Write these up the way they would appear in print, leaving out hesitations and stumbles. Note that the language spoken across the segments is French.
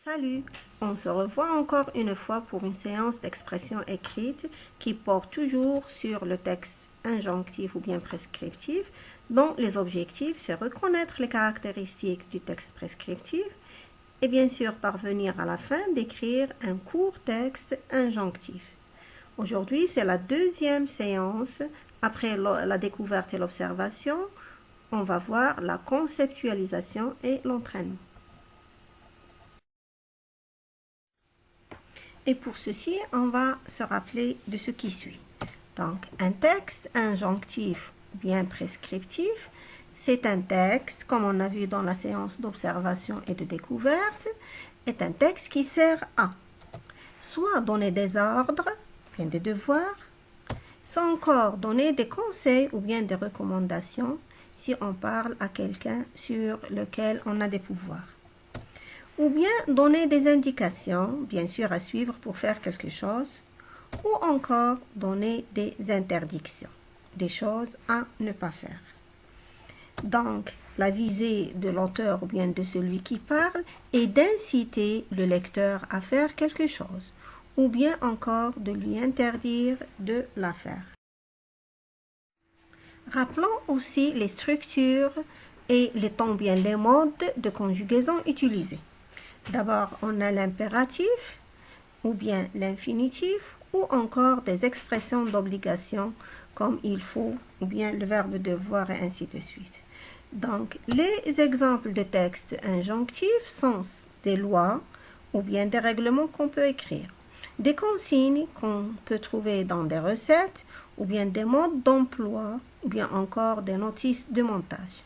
Salut, on se revoit encore une fois pour une séance d'expression écrite qui porte toujours sur le texte injonctif ou bien prescriptif, dont les objectifs, c'est reconnaître les caractéristiques du texte prescriptif et bien sûr parvenir à la fin d'écrire un court texte injonctif. Aujourd'hui, c'est la deuxième séance. Après la découverte et l'observation, on va voir la conceptualisation et l'entraînement. Et pour ceci, on va se rappeler de ce qui suit. Donc, un texte injonctif ou bien prescriptif, c'est un texte, comme on a vu dans la séance d'observation et de découverte, est un texte qui sert à soit donner des ordres, bien des devoirs, soit encore donner des conseils ou bien des recommandations si on parle à quelqu'un sur lequel on a des pouvoirs. Ou bien donner des indications, bien sûr à suivre pour faire quelque chose, ou encore donner des interdictions, des choses à ne pas faire. Donc, la visée de l'auteur ou bien de celui qui parle est d'inciter le lecteur à faire quelque chose, ou bien encore de lui interdire de la faire. Rappelons aussi les structures et les temps bien les modes de conjugaison utilisés. D'abord, on a l'impératif, ou bien l'infinitif, ou encore des expressions d'obligation comme il faut, ou bien le verbe devoir et ainsi de suite. Donc, les exemples de textes injonctifs sont des lois, ou bien des règlements qu'on peut écrire, des consignes qu'on peut trouver dans des recettes, ou bien des modes d'emploi, ou bien encore des notices de montage.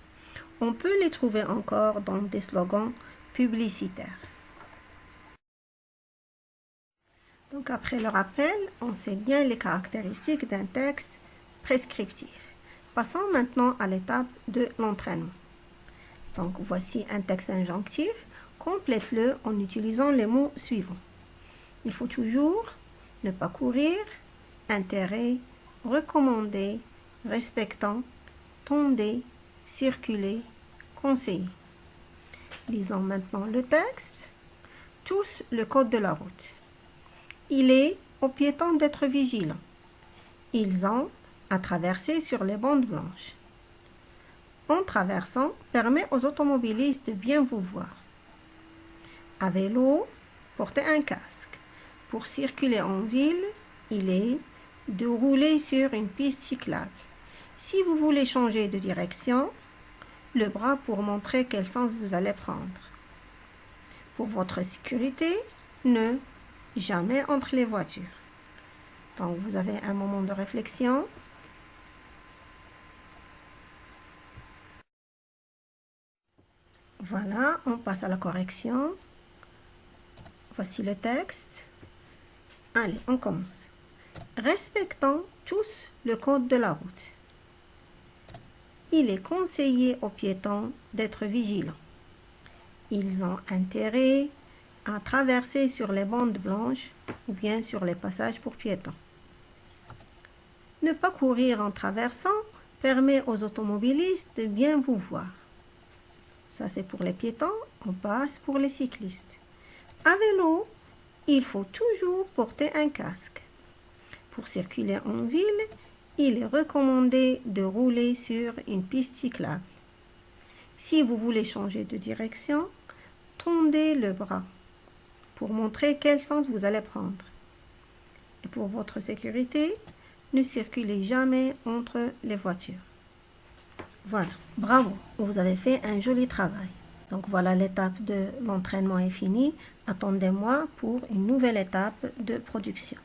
On peut les trouver encore dans des slogans publicitaires. Donc, après le rappel, on sait bien les caractéristiques d'un texte prescriptif. Passons maintenant à l'étape de l'entraînement. Donc, voici un texte injonctif. Complète-le en utilisant les mots suivants. Il faut toujours ne pas courir, intérêt, recommander, respectant, tonder, circuler, conseiller. Lisons maintenant le texte. Tous le code de la route. Il est aux piétons d'être vigilants. Ils ont à traverser sur les bandes blanches. En traversant, permet aux automobilistes de bien vous voir. À vélo, portez un casque. Pour circuler en ville, il est de rouler sur une piste cyclable. Si vous voulez changer de direction, le bras pour montrer quel sens vous allez prendre. Pour votre sécurité, ne jamais entre les voitures. Donc, vous avez un moment de réflexion. Voilà, on passe à la correction. Voici le texte. Allez, on commence. Respectons tous le code de la route. Il est conseillé aux piétons d'être vigilants. Ils ont intérêt à traverser sur les bandes blanches ou bien sur les passages pour piétons. Ne pas courir en traversant permet aux automobilistes de bien vous voir. Ça, c'est pour les piétons, on passe pour les cyclistes. À vélo, il faut toujours porter un casque. Pour circuler en ville, il est recommandé de rouler sur une piste cyclable. Si vous voulez changer de direction, tendez le bras pour montrer quel sens vous allez prendre. Et pour votre sécurité, ne circulez jamais entre les voitures. Voilà, bravo, vous avez fait un joli travail. Donc voilà, l'étape de l'entraînement est finie. Attendez-moi pour une nouvelle étape de production.